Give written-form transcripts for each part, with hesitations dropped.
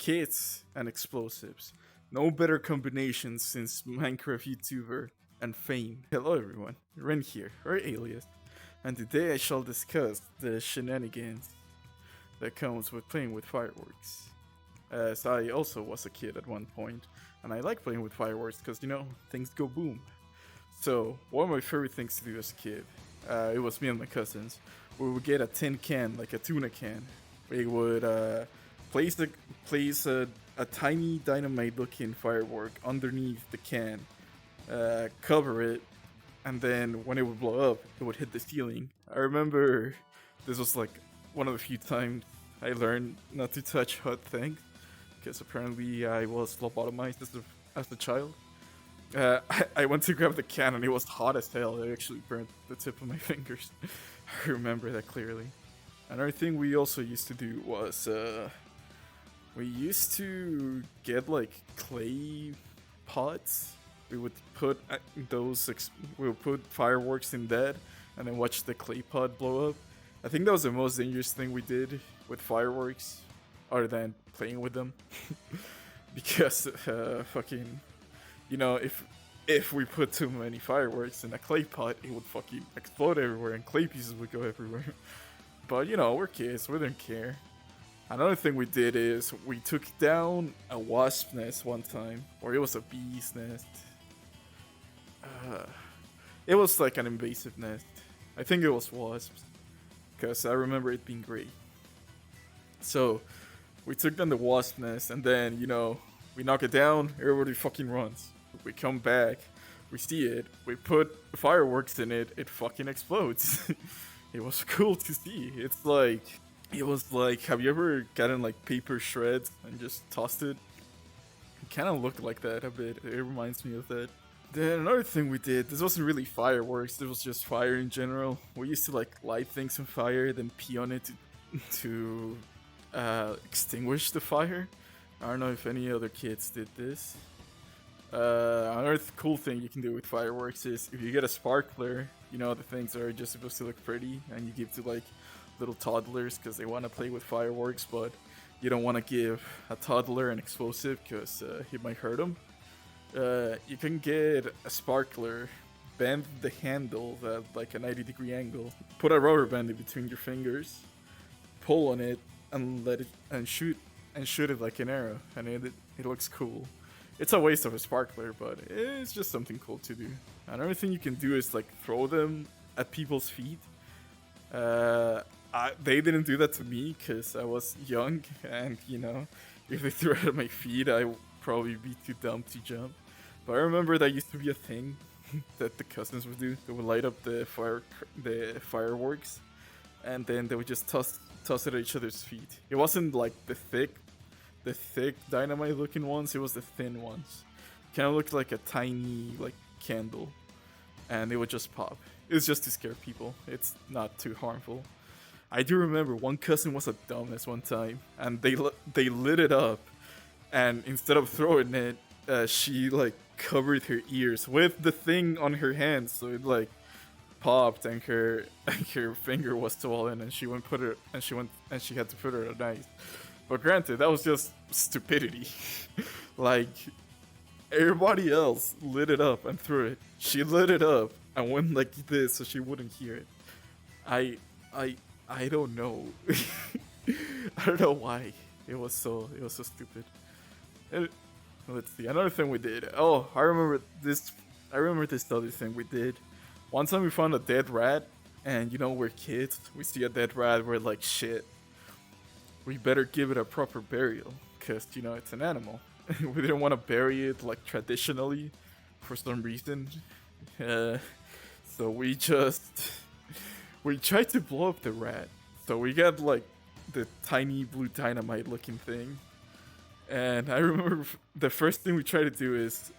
kids and explosives. No better combination since Minecraft YouTuber and fame. Hello everyone, Ren here, or Alias, and today I shall discuss the shenanigans that comes with playing with fireworks. As I also was a kid at one point, and I like playing with fireworks because, things go boom. So, one of my favorite things to do as a kid, it was me and my cousins. We would get a tin can, like a tuna can. We would place a tiny dynamite-looking firework underneath the can, cover it, and then when it would blow up, it would hit the ceiling. I remember this was like one of the few times I learned not to touch hot things, because apparently I was lobotomized as a child. I went to grab the can and it was hot as hell. It actually burnt the tip of my fingers. I remember that clearly. Another thing we also used to do was we used to get like clay pots. We would put we would put fireworks in that and then watch the clay pot blow up. I think that was the most dangerous thing we did with fireworks, other than playing with them, because fucking, if we put too many fireworks in a clay pot, it would fucking explode everywhere and clay pieces would go everywhere. But we're kids, we didn't care. Another thing we did is we took down a wasp nest one time, or it was a bee's nest. It was like an invasive nest. I think it was wasps, because I remember it being great. So we took down the wasp nest, and then we knock it down. Everybody fucking runs. We come back, we see it, we put fireworks in it. It fucking explodes. It was cool to see. It was like, have you ever gotten like paper shreds and just tossed it? It kind of looked like that a bit. It reminds me of that. Then another thing we did, this wasn't really fireworks, this was just fire in general. We used to like light things on fire, then pee on it to extinguish the fire. I don't know if any other kids did this. Another cool thing you can do with fireworks is if you get a sparkler, the things are just supposed to look pretty, and you give to like little toddlers because they want to play with fireworks, but you don't want to give a toddler an explosive because it might hurt them. You can get a sparkler, bend the handle at like a 90-degree angle, put a rubber band in between your fingers, pull on it, and let it and shoot it like an arrow, and it looks cool. It's a waste of a sparkler, but it's just something cool to do. Another thing you can do is like throw them at people's feet. They didn't do that to me because I was young, and if they threw it at my feet, I would probably be too dumb to jump. But I remember that used to be a thing that the cousins would do. They would light up the fireworks, and then they would just toss it at each other's feet. It wasn't like the thick dynamite looking ones, it was the thin ones. Kind of looked like a tiny like candle, and it would just pop. It's just to scare people. It's not too harmful. I do remember one cousin was a dumbass one time, and they lit it up, and instead of throwing it, she like covered her ears with the thing on her hand, so it like popped, and her finger was swollen, and she had to put her on ice. But granted, that was just stupidity. Like, everybody else lit it up and threw it. She lit it up and went like this so she wouldn't hear it. I don't know. I don't know why. It was so stupid. Let's see. Another thing we did. Oh, I remember this other thing we did. One time we found a dead rat, and we're kids. We see a dead rat, we're like, shit. We better give it a proper burial, because, it's an animal. We didn't want to bury it, like, traditionally, for some reason. So we tried to blow up the rat. So we got, like, the tiny blue dynamite looking thing. And I remember the first thing we tried to do is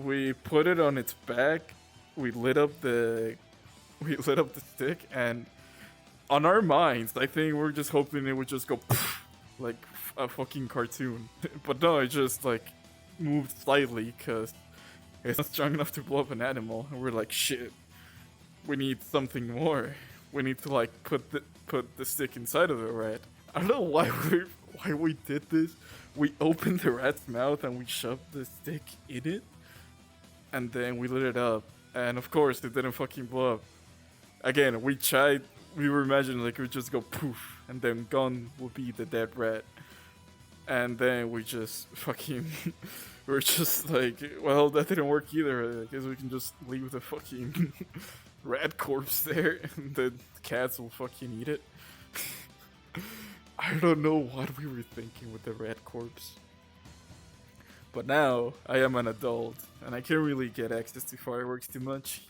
we put it on its back, we lit up the stick, and on our minds, I think we're just hoping it would just go like a fucking cartoon. But no, it just like moved slightly because it's not strong enough to blow up an animal. And we're like, shit, we need something more. We need to like put the stick inside of the rat. I don't know why we did this. We opened the rat's mouth and we shoved the stick in it, and then we lit it up. And of course, it didn't fucking blow up. Again, we tried. We were imagining like it would just go poof, and then gone would be the dead rat. And then we just fucking. We were just like, well, that didn't work either. I guess we can just leave the fucking rat corpse there, and the cats will fucking eat it. I don't know what we were thinking with the rat corpse. But now, I am an adult, and I can't really get access to fireworks too much.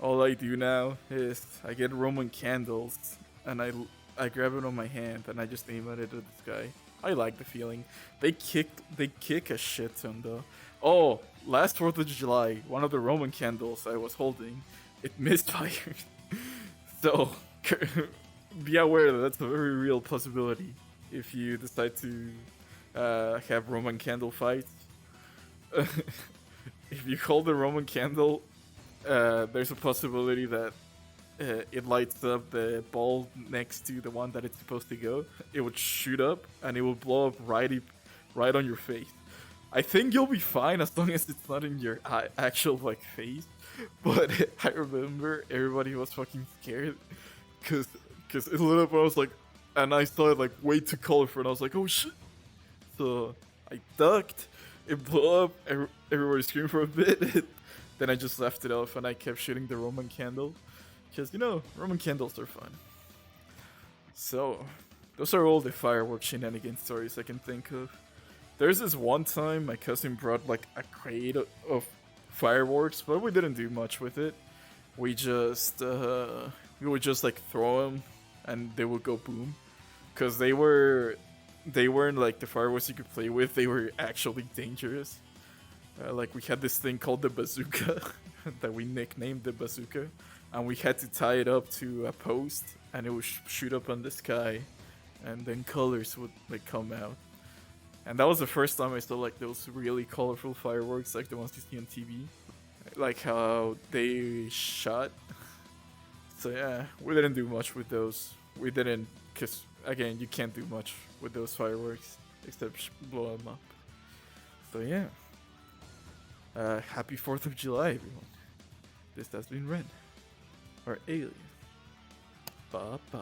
All I do now is I get Roman candles, and I grab it on my hand, and I just aim at it at the sky. I like the feeling. They kick a shit ton though. Oh, last 4th of July, one of the Roman candles I was holding, it misfired. So, be aware that that's a very real possibility if you decide to have Roman candle fights. If you hold the Roman candle, there's a possibility that it lights up the ball next to the one that it's supposed to go. It would shoot up and it will blow up right on your face. I think you'll be fine as long as it's not in your actual like face. But I remember everybody was fucking scared because it lit up and I was like, and I saw it like way too colorful and I was like, oh shit. So I ducked, it blew up, everybody screamed for a bit. Then I just left it off and I kept shooting the Roman candle. Because, you know, Roman candles are fun. So, those are all the fireworks shenanigans stories I can think of. There's this one time my cousin brought like a crate of fireworks, but we didn't do much with it. We would just like throw them and they would go boom. Because they weren't like the fireworks you could play with, they were actually dangerous. Like we had this thing called the bazooka that we nicknamed the bazooka. And we had to tie it up to a post, and it would shoot up on the sky, and then colors would like come out. And that was the first time I saw like those really colorful fireworks, like the ones you see on TV, like how they shot. So yeah, we didn't do much with those. We didn't, cause again, you can't do much with those fireworks except blow them up. So yeah, happy 4th of July, everyone. This has been Ren. Or alien. Bye bye.